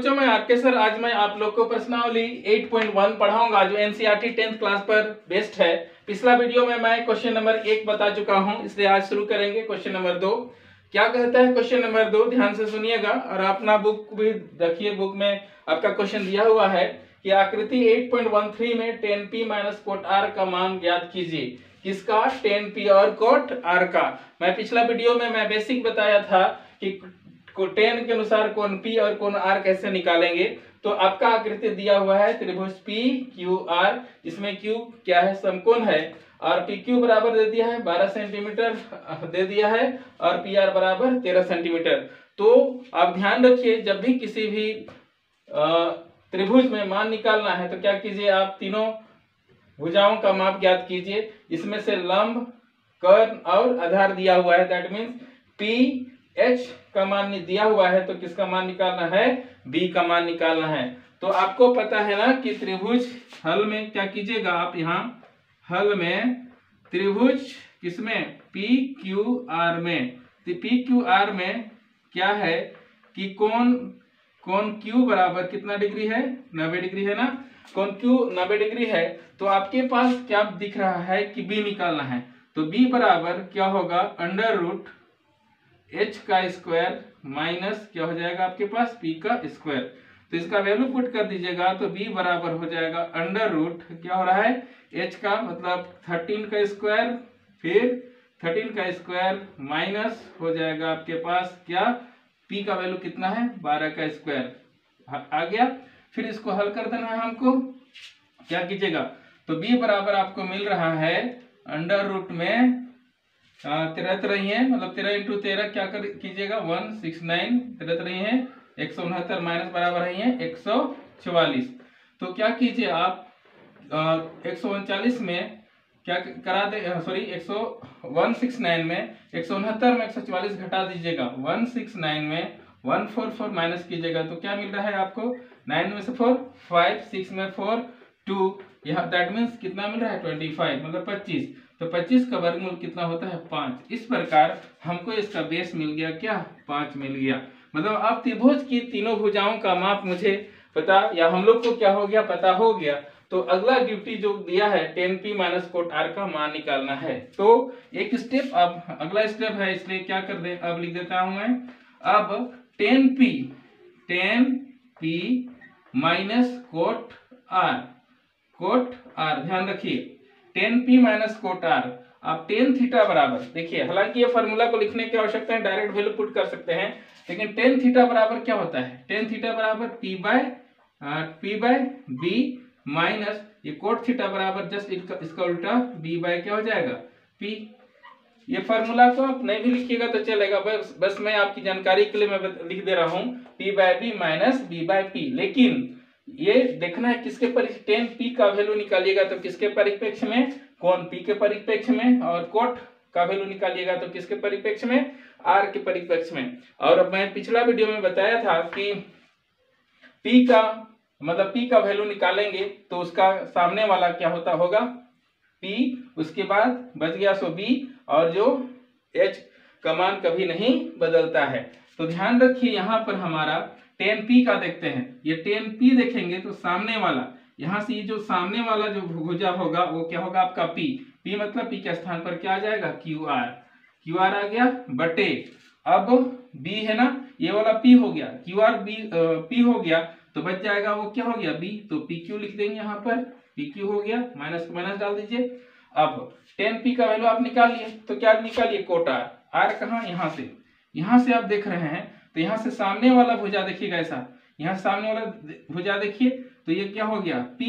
बच्चों, मैं R K sir आज मैं आप लोग को प्रश्नावली 8.1 पढ़ाऊंगा जो एनसीईआरटी 10th क्लास पर बेस्ड है। पिछला वीडियो में मैं क्वेश्चन नंबर 1 बता चुका हूं, इसलिए आज शुरू करेंगे क्वेश्चन नंबर 2। क्या कहता है क्वेश्चन नंबर 2, ध्यान से सुनिएगा और अपना बुक भी रखिए। बुक में आपका क्वेश्चन दिया हुआ है कि आकृति 8.13 में tan p minus cot r का मान ज्ञात कीजिए। किसका? tan p और कोट r का। मैं पिछला वीडियो में मैं बेसिक बताया था कि tan के अनुसार कोण P और कोण R कैसे निकालेंगे। तो आपका आकृति दिया हुआ है त्रिभुज PQR, इसमें Q क्या है? समकोण है, और PQ बराबर दे दिया है 12 सेंटीमीटर दे दिया है, और PR बराबर 13 सेंटीमीटर। तो आप ध्यान रखिए, जब भी किसी भी त्रिभुज में मान निकालना है तो क्या कीजिए, आप तीनों भुजाओं का माप ज्ञात कीजिए। इसमें से लंब, कर्ण और आधार दिया हुआ है, दैट मीन्स PH का मान दिया हुआ है, तो किसका मान निकालना है? B का मान निकालना है। तो आपको पता है ना कि त्रिभुज हल में क्या कीजिएगा, आप यहाँ हल में त्रिभुज किसमें? PQR में। तो PQR में क्या है कि कोण Q बराबर कितना डिग्री है? 90 डिग्री है ना। कोण Q 90 डिग्री है, तो आपके पास क्या दिख रहा है कि B निकालना है। तो B बराबर क्या होगा? अंडर रूट h का स्क्वायर माइनस क्या हो जाएगा आपके पास? p का स्क्वायर। तो इसका वैल्यू पुट कर दीजिएगा तो b बराबर हो जाएगा अंडर रूट क्या हो रहा है? h का मतलब 13 का स्क्वायर, फिर 13 का स्क्वायर माइनस हो जाएगा आपके पास क्या? p का वैल्यू कितना है? 12 का स्क्वायर आ गया। फिर इसको हल कर देना है हमको। क्या कीजिएगा, तो b बराबर आपको मिल रहा है अंडर रूट में 13 ही है, मतलब 13 इंटू 13 क्या कर कीजिएगा? 169, 13 ही है 169 माइनस बराबर है 144। तो क्या कीजिए आप 139 में क्या करा दे, सॉरी 169 में 169 में 144 घटा दीजिएगा, 169 में 144 माइनस कीजिएगा तो क्या मिल रहा है आपको? 9 में से 4 5, 6 में 4 2, यहाँ दैट मीन्स कितना मिल रहा है? 25, मतलब 25। तो 25 का वर्गमूल कितना होता है? 5। इस प्रकार हमको इसका बेस मिल गया क्या? 5 मिल गया। मतलब अब त्रिभुज की तीनों भुजाओं का माप मुझे पता, या हम लोग को क्या हो गया? पता हो गया। तो अगला ड्यूटी जो दिया है tan p minus cot r का मान निकालना है। तो एक स्टेप, अब अगला स्टेप है, इसलिए क्या कर दे, अब लिख देता हूं मैं। अब tan p minus cot r, ध्यान रखिए tan p minus cot r। अब tan थीटा बराबर, देखिए हालांकि ये फार्मूला को लिखने की आवश्यकता है, डायरेक्ट वैल्यू पुट कर सकते हैं, लेकिन tan थीटा बराबर क्या होता है? tan थीटा बराबर p बाय b माइनस ये कोट थीटा बराबर जस्ट इसका उल्टा b बाय क्या हो जाएगा? p। ये फार्मूला को आप नहीं भी लिखिएगा तो चलेगा, बस मैं आपकी जानकारी के लिए मैं लिख दे रहा हूं p by b minus b by p। लेकिन ये देखना है किसके परिप्रेक्ष्य, tan p का वैल्यू निकालिएगा तो किसके परिप्रेक्ष्य में? कोण p के परिप्रेक्ष्य में, और कोट का वैल्यू निकालिएगा तो किसके परिप्रेक्ष्य में? r के परिप्रेक्ष्य में। और अब मैं पिछला वीडियो में बताया था कि p का मतलब p का वैल्यू निकालेंगे तो उसका सामने वाला क्या होता होगा? p, उसके बाद बच गया सो b, और जो h का मान कभी नहीं बदलता है। तो ध्यान रखिए यहाँ पर हमारा tan p का देखते हैं। ये tan p देखेंगे तो सामने वाला, यहाँ से ये जो सामने वाला जो भुजा होगा वो क्या होगा आपका p मतलब p के स्थान पर क्या आ जाएगा? QR आ गया बटे, अब b है ना, ये वाला p हो गया, QR p हो गया, तो बच जाएगा वो क्या हो गया? b। तो PQ लिख देंगे यहाँ पर, PQ हो गया, माइनस को माइनस डाल दीजिए। अब tan p का वैल्यू आप निकालिए, तो क्या निकालिए? कोट r कहाँ? यहाँ से आप देख रहे हैं, तो यहाँ से सामने वाला भुजा देखिएगा ऐसा, यहाँ सामने वाला भुजा देखिए, तो ये क्या हो गया? p,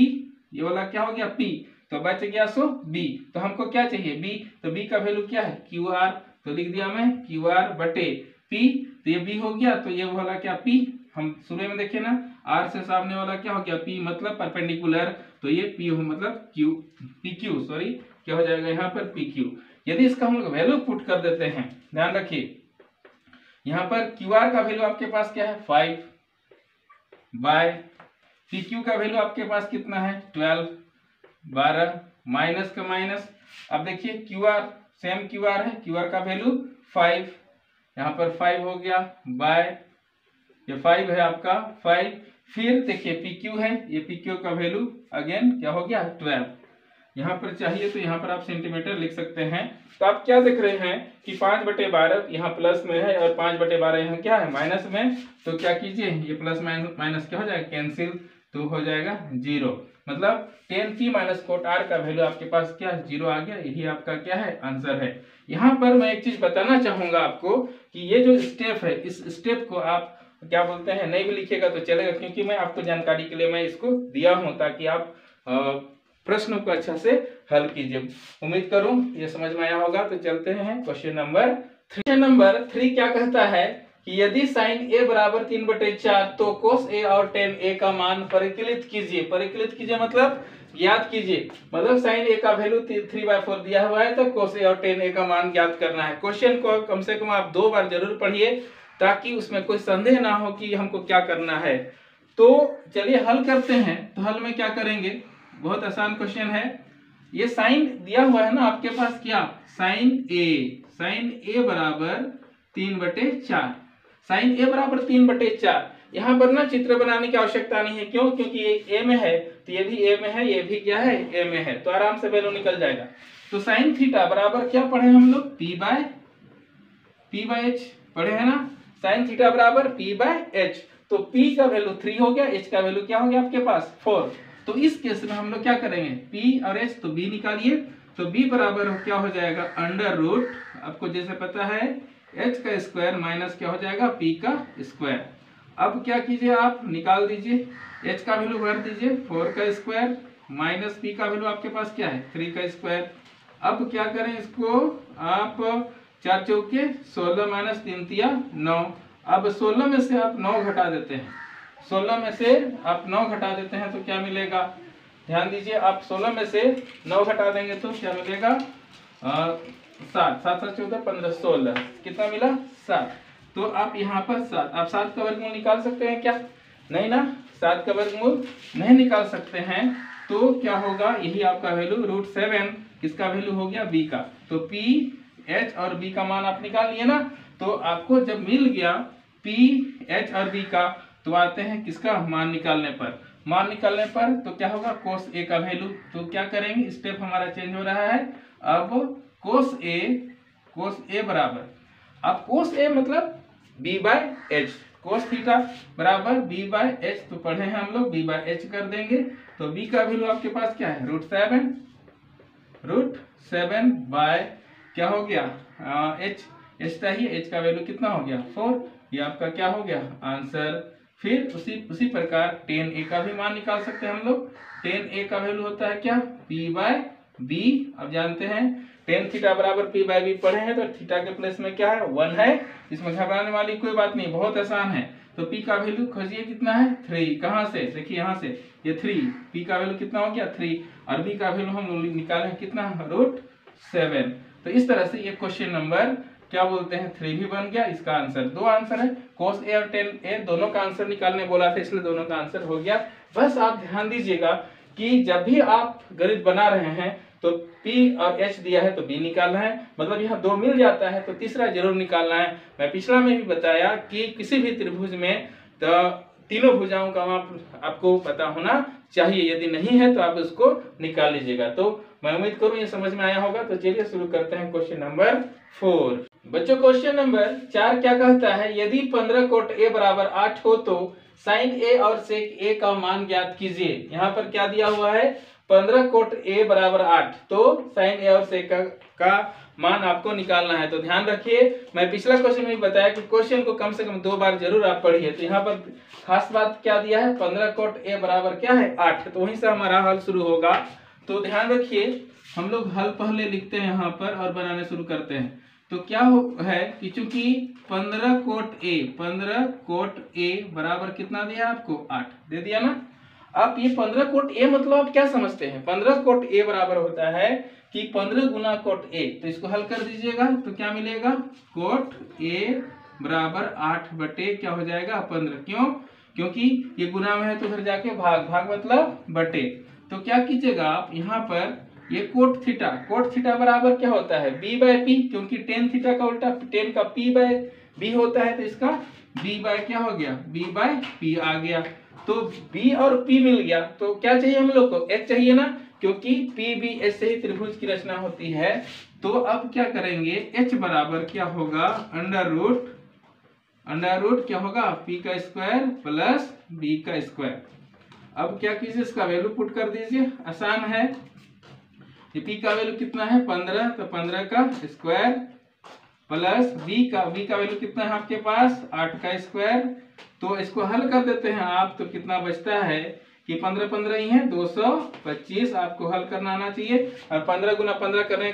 ये वाला क्या हो गया? p, तो बच गया सो b। तो हमको क्या चाहिए? b, तो b का वैल्यू क्या है? QR, तो लिख दिया मैं QR बटे p, तो ये b हो गया, तो ये वाला क्या? p। हम शुरू में देखे ना, r से सामने वाला क्या हो गया? p मतलब परपेंडिकुलर, तो ये p हो मतलब PQ, सॉरी क्या हो जाएगा यहाँ पर? PQ। यदि इसका हम लोग वैल्यू पुट कर देते हैं, ध्यान रखिए यहाँ पर QR का वैल्यू आपके पास क्या है? 5 बाय PQ का वैल्यू आपके पास कितना है? 12 माइनस का माइनस। अब देखिए QR सेम QR है, QR का वैल्यू 5, यहाँ पर 5 हो गया बाय ये 5 है आपका 5। फिर देखिए पी क्यू है, ये पी क्यू का वैल्यू अगेन क्या हो गया 12। यहाँ पर चाहिए तो यहाँ पर आप सेंटीमीटर लिख सकते हैं। तो आप क्या देख रहे हैं कि 5/12 यहाँ प्लस में है और 5/12 यहाँ क्या है माइनस में। तो क्या कीजिए, ये प्लस माइनस क्या हो जाएगा कैंसिल, तो हो जाएगा 0। मतलब 10p माइनस कोट r का वैल्यू आपके पास क्या 0 आ गया। यही आपका क्या है आंसर है। यहाँ पर मैं एक चीज बताना चाहूंगा आपको कि ये जो स्टेप है, इस स्टेप को आप क्या बोलते हैं नहीं भी लिखेगा तो चलेगा, क्योंकि मैं आपको जानकारी के लिए मैं इसको दिया हूं ताकि आप प्रश्नों को अच्छा से हल कीजिए। उम्मीद करूं ये समझ में आया होगा। तो चलते हैं क्वेश्चन नंबर 3। क्वेश्चन नंबर 3 क्या कहता है कि यदि साइन a बराबर 3/4 तो कोस a और tan a का मान परिकलित कीजिए। परिकलित कीजिए मतलब ज्ञात कीजिए। मतलब साइन a का वैल्यू 3/4 दिया हुआ है तो कोस a और tan a का मान ज्ञात करना है। क्वेश्चन को कम से कम आप 2 बार जरूर पढ़िए ताकि उसमें कोई संदेह ना हो कि हमको क्या करना है। तो चलिए हल करते हैं। तो हल में क्या करेंगे, बहुत आसान क्वेश्चन है। ये साइन दिया हुआ है ना आपके पास, क्या साइन ए बराबर 3/4। साइन ए बराबर 3/4। यहाँ पर ना चित्र बनाने की आवश्यकता नहीं है। क्यों? क्योंकि ये ए में है तो ये भी ए में है, ये भी क्या है ए में है, तो आराम से वैल्यू निकल जाएगा। तो साइन थीटा बराबर क्या पढ़े हम लोग p/h पढ़े है ना। साइन थीटा बराबर p/h। तो p का वैल्यू 3 हो गया, h का वैल्यू क्या हो गया आपके पास 4। तो इस केस में हम लोग क्या करेंगे, p और h तो b निकालिए। तो b बराबर क्या हो जाएगा अंडर रूट, आपको जैसे पता है h का स्क्वायर माइनस क्या हो जाएगा p का स्क्वायर। अब क्या कीजिए आप निकाल दीजिए, h का वैल्यू भर दीजिए 4 का स्क्वायर माइनस p का वैल्यू आपके पास क्या है 3 का स्क्वायर। अब क्या करें इसको आप 4 चौके 16 माइनस 3 तिया 9। अब 16 में से आप 9 घटा देते हैं, 16 में से आप 9 घटा देते हैं तो क्या मिलेगा, ध्यान दीजिए। आप 16 में से 9 घटा देंगे तो क्या मिलेगा 7। 7 7 14 15 16 कितना मिला 7। तो आप यहाँ पर 7, आप 7 का वर्गमूल निकाल सकते हैं क्या, नहीं ना, 7 का वर्गमूल नहीं निकाल सकते हैं। तो क्या होगा, यही आपका वैल्यू √7 किसका वैल्यू हो गया b का। तो p h और b का मान आप निकाल लिए ना। तो आपको जब मिल गया p h और b का, तो आते हैं किसका मान निकालने पर। मान निकालने पर तो क्या होगा कोस a का वैल्यू। तो क्या करेंगे, स्टेप हमारा चेंज हो रहा है। अब कोस a बराबर, अब कोस a मतलब b/h, कोस थीटा बराबर b/h। तो पढ़े हैं हम लोग b/h कर देंगे। तो b का वैल्यू आपके पास क्या है √7 बाय क्या हो गया h चाहिए, h का वैल्यू कितना हो गया 4। ये आपका क्या हो गया आंसर। फिर उसी प्रकार tan a का भी मान निकाल सकते हैं हम लोग। tan a का वैल्यू होता है क्या p/b। अब जानते हैं tan थीटा बराबर p/b पढ़े हैं तो थीटा के प्लेस में क्या है 1 है। इसमें घबराने वाली कोई बात नहीं, बहुत आसान है। तो p का वैल्यू खोजिए कितना है 3। कहाँ से, देखिए यहाँ से ये 3, p का वैल्यू कितना हो गया 3 और b का वैल्यू हम लोग निकाले कितना √7। तो इस तरह से ये क्वेश्चन नंबर क्या बोलते हैं 3 भी बन गया। इसका आंसर 2 आंसर है, कोस a और tan a दोनों का आंसर निकालने बोला था इसलिए दोनों का आंसर हो गया। बस आप ध्यान दीजिएगा कि जब भी आप गणित बना रहे हैं तो p और h दिया है तो b निकालना है, मतलब यहाँ 2 मिल जाता है तो तीसरा जरूर निकालना है। मैं पिछला में भी बताया कि किसी भी त्रिभुज में तो तीनों भुजाओं का माप आपको पता होना चाहिए, यदि नहीं है तो आप उसको निकाल लीजिएगा। तो मैं उम्मीद करूं ये समझ में आया होगा। तो चलिए शुरू करते हैं क्वेश्चन नंबर 4। बच्चों क्वेश्चन नंबर 4 क्या कहता है, यदि 15 कोट a बराबर 8 हो तो साइन a और सेक a का मान ज्ञात कीजिए। यहाँ पर क्या दिया हुआ है 15 कोट a बराबर 8, तो साइन a और सेक का मान आपको निकालना है। तो ध्यान रखिए, मैं पिछला क्वेश्चन में बताया कि क्वेश्चन को कम से कम 2 बार जरूर आप पढ़िए। तो यहाँ पर खास बात क्या दिया है 15 कोट a बराबर क्या है 8, तो वहीं से हमारा हल शुरू होगा। तो ध्यान रखिए, हम लोग हल पहले लिखते हैं यहाँ पर और बनाने शुरू करते हैं। तो क्या है कि चूंकि 15 कोट a बराबर कितना दिया आपको 8 दे दिया ना। आप ये 15 कोट a मतलब आप क्या समझते हैं, 15 कोट a बराबर होता है कि 15 गुना कोट a। तो इसको हल कर दीजिएगा तो क्या मिलेगा कोट a बराबर 8 बटे क्या हो जाएगा 15। क्यों, क्योंकि ये गुना में है तो फिर जाके भाग मतलब बटे। तो क्या कीजिएगा आप यहाँ पर ये कोट थीटा बराबर क्या होता है b/p, क्योंकि tan थीटा का उल्टा tan का p/b b होता है तो इसका b बाय क्या हो गया, b बाय p आ गया। तो b और p मिल गया, तो क्या चाहिए हम लोग को, h चाहिए ना, क्योंकि p b h से ही त्रिभुज की रचना होती है। तो अब क्या करेंगे, h बराबर क्या होगा, अंडर रूट क्या होगा, p का स्क्वायर प्लस b का स्क्वायर। अब क्या कीजिए, इसका वैल्यू पुट कर दीजिए, आसान है। ये p का वैल्यू कितना है 15, तो 15 का स्क्वायर प्लस b का वैल्यू कितना है आपके पास 8 का स्क्वायर। तो इसको हल कर देते हैं आप, तो कितना बचता है कि 15 15 ही है 225 आपको हल करना आना चाहिए। और 15 गुना 15 करने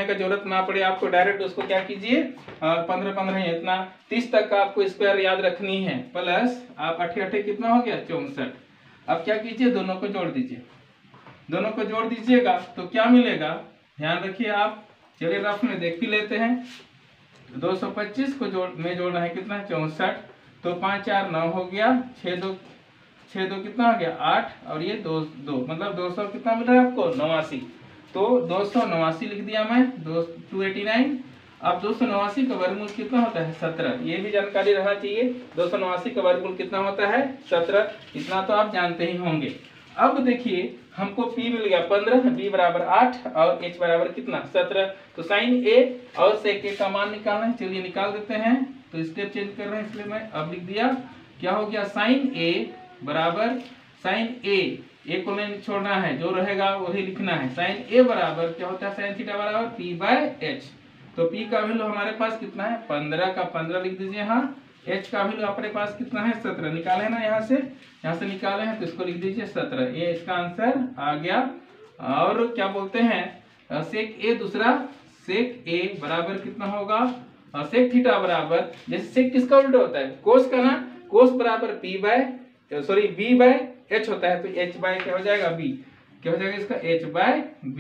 का जरूरत ना पड़े आपको, डायरेक्ट उसको क्या कीजिए 15 15 ही इतना 30 तक का आपको स्क्वायर याद रखनी है। प्लस आप 8 कितना हो गया 64। अब क्या कीजिए, दोनों को जोड़ दीजिए, दोनों को जोड़ दीजिएगा तो क्या मिलेगा, ध्यान रखिए आप। चलिए रफ में देख भी लेते हैं। 225 को जोड़ना है कितना 64, तो 5 4 9 हो गया, 6 2 कितना हो गया 8, और ये 2 मतलब 200 कितना मिल रहा है आपको 89। तो 289 लिख दिया मैं, 289। अब 289 का वर्गमूल कितना होता है 17, ये भी जानकारी रहना चाहिए। 289 का वर्गमूल कितना होता है 17, इतना तो आप जानते ही होंगे। अब देखिए हमको p मिल गया 15, b बराबर 8 और h बराबर कितना 17। तो साइन a और सेक a का मान निकालना है, चलिए निकाल देते हैं। तो स्टेप चेंज कर रहे हैं, इसलिए मैं अब लिख दिया, क्या हो गया साइन a बराबर साइन a को नहीं छोड़ना है, जो रहेगा वही लिखना है। साइन a बराबर क्या होता है साइन थीटा बराबर p बाय h। तो p का वैल्यू हमारे पास कितना है 15 का 15 लिख दीजिए, हाँ। h का वैल्यू अपने पास कितना है 17, निकाले ना यहाँ से निकाले हैं, तो इसको लिख दीजिए 17, ये इसका आंसर आ गया। और क्या बोलते हैं सेक a, दूसरा सेक a बराबर कितना होगा, सेक थीटा बराबर, जैसे सेक किसका उल्टा होता है कोस का ना, कोस बराबर b बाय h होता है, तो h बाय क्या हो जाएगा b, क्या हो जाएगा इसका h बाय b।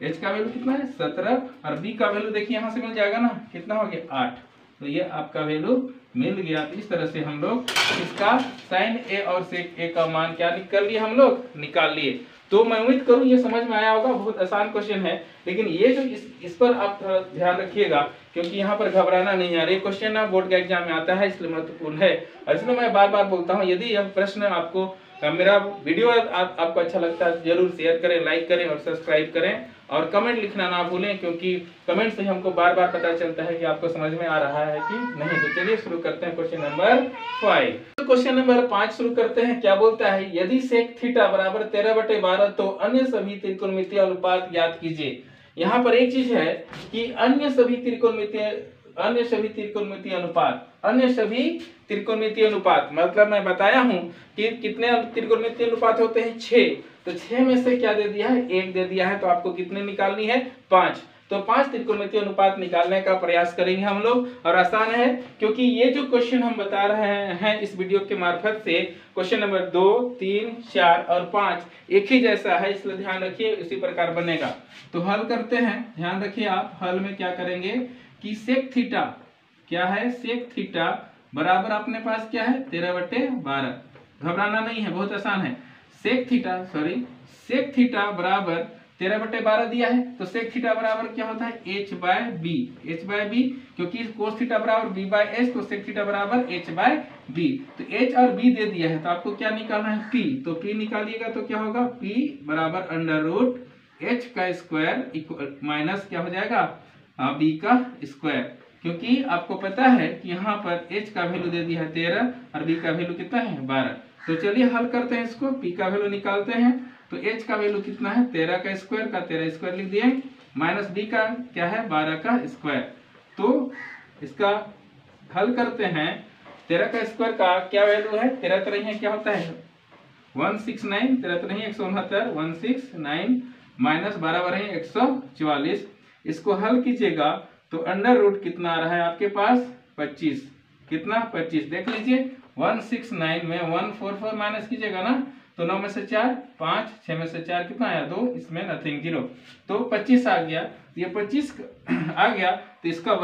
h का वैल्यू कितना है 17 और b का वैल्यू देखिए यहाँ से मिल जाएगा ना, कितना हो गया 8, तो ये आपका वैल्यू मिल गया। तो इस तरह से हम लोग इसका साइन a और सेक a का मान क्या कर लिए, हम लोग निकाल लिए। तो मैं उम्मीद करूं ये समझ में आया होगा, बहुत आसान क्वेश्चन है, लेकिन ये जो इस पर आप थोड़ा ध्यान रखिएगा, क्योंकि यहाँ पर घबराना नहीं है। ये क्वेश्चन ना बोर्ड के एग्जाम में आता है, इसलिए महत्वपूर्ण है। इसलिए मैं बार बार बोलता हूँ, यदि यह प्रश्न आपको मेरा वीडियो आपको अच्छा लगता है जरूर शेयर करें, लाइक करें और सब्सक्राइब करें, और कमेंट लिखना ना भूलें, क्योंकि कमेंट से हमको बार बार पता चलता है कि आपको समझ में आ रहा है कि नहीं। तो चलिए शुरू करते हैं क्वेश्चन नंबर 5। तो क्वेश्चन नंबर 5 शुरू करते हैं। क्या बोलता है, यदि सेक थीटा बराबर 13/12 तो अन्य सभी त्रिकोणमितीय अनुपात ज्ञात कीजिए। यहाँ पर एक चीज है कि अन्य सभी त्रिकोणमितीय अनुपात मतलब मैं बताया हूं कि कितने त्रिकोणमितीय अनुपात होते हैं 6, तो 6 में से क्या दे दिया है 1 दे दिया है, तो आपको कितने निकालनी है 5। तो 5 त्रिकोणमितीय अनुपात निकालने का प्रयास करेंगे हम लोग, और आसान है क्योंकि ये जो क्वेश्चन हम बता रहे हैं इस वीडियो के मार्फत से, क्वेश्चन नंबर 2 3 4 और 5 एक ही जैसा है, इसलिए ध्यान रखिए इसी प्रकार बनेगा। तो हल करते हैं, ध्यान रखिए आप। हल में क्या करेंगे कि सेक थीटा क्या है, सेक थीटा बराबर अपने पास क्या है 13/12, घबराना नहीं है, बहुत आसान है। सेक थीटा बराबर 13/12 दिया है, तो सेक थीटा बराबर क्या होता है h बाय बी, क्योंकि कोस थीटा बराबर b बाय h, तो सेक थीटा बराबर h बाय b। तो h और b दे दिया है, तो आपको क्या निकालना है p, तो p निकालिएगा तो क्या होगा p बराबर अंडर रूट h का स्क्वायर माइनस क्या हो जाएगा b का स्क्वायर, क्योंकि आपको पता है कि यहाँ पर h का वैल्यू दे दिया है 13 और b का वैल्यू कितना है 12। तो चलिए हल करते हैं इसको, p का वैल्यू निकालते हैं। तो h का वैल्यू कितना है 13 का स्क्वायर का 13 स्क्वायर लिख दिए, माइनस b का क्या है 12 का स्क्वायर। तो इसका हल करते हैं। 13 का स्क्वायर का क्या वैल्यू है, 13 तरह है क्या होता है 169, 13 तरह 169 169 माइनस 12 बरह 144। इसको हल कीजिएगा तो अंडर रूट कितना आ रहा है आपके पास 25, कितना 25, देख लीजिए 169 में 144 माइनस कीजिएगा ना, तो 9 में से 4 5, 6 में से 4 कितना आया 2, इसमें नथिंग 0, तो 25 आ गया। ये 25 आ गया तो इसका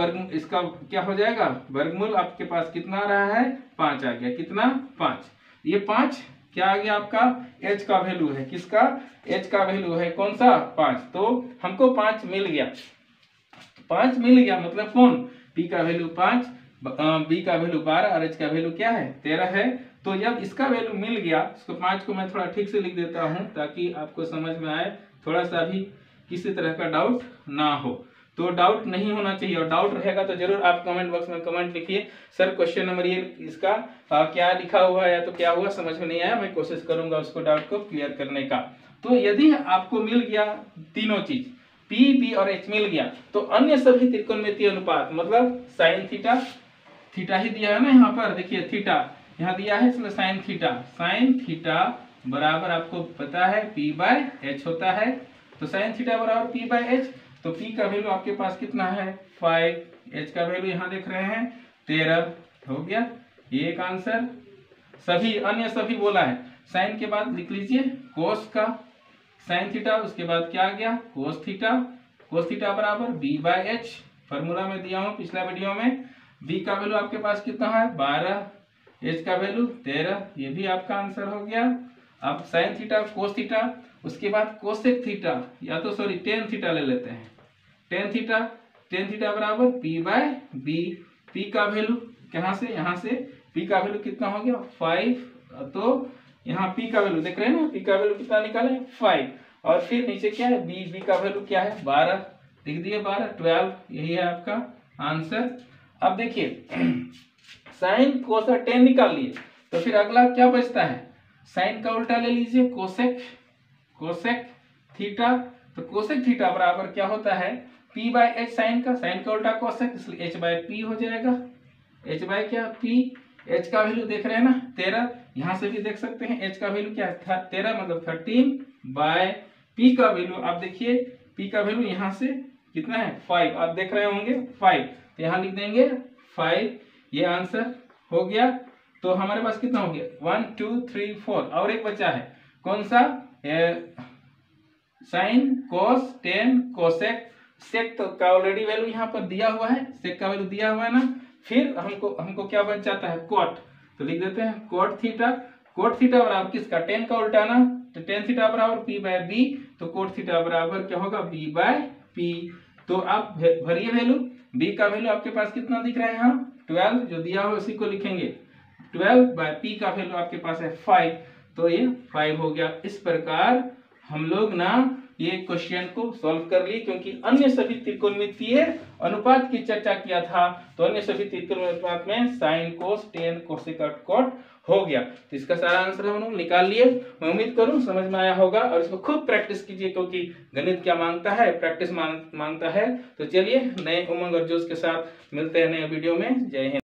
क्या हो जाएगा वर्गमूल आपके पास कितना आ रहा है 5 आ गया, कितना 5। ये 5 क्या आ गया आपका h का वैल्यू है, किसका h का वैल्यू है कौन सा 5, तो हमको 5 मिल गया। 5 मिल गया मतलब कौन p का वैल्यू 5, बी का वैल्यू 12 और एच का वैल्यू क्या है 13 है। तो जब इसका वैल्यू मिल गया, इसको 5 को मैं थोड़ा ठीक से लिख देता हूं ताकि आपको समझ में आए, थोड़ा सा भी किसी तरह का डाउट ना हो। तो डाउट नहीं होना चाहिए, और डाउट रहेगा तो जरूर आप कमेंट बॉक्स में कमेंट लिखिए, सर क्वेश्चन नंबर ये इसका क्या लिखा हुआ है या तो क्या हुआ समझ में नहीं आया, मैं कोशिश करूंगा उसको डाउट को क्लियर करने का। तो यदि आपको मिल गया तीनों चीज P, B और H मिल गया, तो अन्य सभी त्रिकोणमितीय अनुपात मतलब साइन थीटा, थीटा ही दिया है ना यहाँ पर, देखिए थीटा यहाँ दिया है, इसलिए साइन थीटा बराबर आपको पता है P/H होता है। तो साइन थीटा बराबर P/H, तो P का वैल्यू आपके पास कितना है 5, H का वैल्यू यहाँ देख रहे हैं 13 हो गया, ये एक आंसर। सभी अन्य सभी बोला है, साइन के बाद लिख लीजिए कोस का साइन थीटा, उसके बाद क्या आ गया कोस थीटा बराबर B/H, फॉर्मूला में दिया हूँ पिछला वीडियो में। B का वैल्यू आपके पास कितना है 12, H का वैल्यू 13, ये भी आपका आंसर हो गया। अब साइन थीटा कोस थीटा, उसके बाद कोसेक थीटा या तो सॉरी टेन थीटा ले लेते हैं, टेन थीटा बराबर P/B, P का वैल्यू कहाँ से यहाँ से, P का वैल्यू कितना हो गया 5, तो यहाँ P का वैल्यू देख रहे हैं ना, P का वैल्यू कितना निकाले 5, और फिर नीचे क्या है B का वैल्यू क्या है 12, लिख दिए 12, यही है आपका आंसर। अब देखिए साइन कोस और टेन निकाल लिए, तो फिर अगला क्या बचता है, साइन का उल्टा ले लीजिए कोसेक थीटा, तो कोसेक थीटा बराबर क्या होता है P/H, साइन का उल्टा कोसेक, इसलिए H/P हो जाएगा, P, H का वैल्यू देख रहे हैं ना 13, यहाँ से भी देख सकते हैं H का वैल्यू क्या है 13 मतलब 13/P का वैल्यू आप देखिए, P का वैल्यू यहाँ से कितना है 5, आप देख रहे होंगे 5, तो यहाँ लिख देंगे 5, ये आंसर हो गया। तो हमारे पास कितना हो गया 1 2 3 4, और एक बचा है कौन सा साइन कोस टेन कोसेक, सेक तो का ऑलरेडी वैल्यू यहाँ पर दिया हुआ है, सेक का वैल्यू दिया हुआ है ना, फिर हमको क्या बच जाता है कोट, तो लिख देते हैं कोट थीटा बराबर किसका टेन का उल्टा ना, तो टेन थीटा बराबर P/B, तो कोट थीटा बराबर क्या होगा B/P। तो आप भरिए वैल्यू, B का वैल्यू आपके पास कितना दिख रहा है यहाँ 12, जो दिया हो उसी को लिखेंगे 12/P का वैल्यू आपके पास है 5, तो ये 5 हो गया। इस प्रकार हम लोग ना ये क्वेश्चन को सॉल्व कर लिए, क्योंकि अन्य सभी त्रिकोणमितीय अनुपात की चर्चा किया था, तो अन्य सभी त्रिकोणमितीय अनुपात में sine cos tan cosec cot हो गया। तो इसका सारा आंसर हम लोग निकाल लिए। मैं उम्मीद करूं समझ में आया होगा, और इसको खूब प्रैक्टिस कीजिए, क्योंकि गणित क्या मांगता है प्रैक्टिस मांगता है। तो चलिए नए उमंग और जोश के साथ मिलते हैं नए वीडियो में। जय हिंद।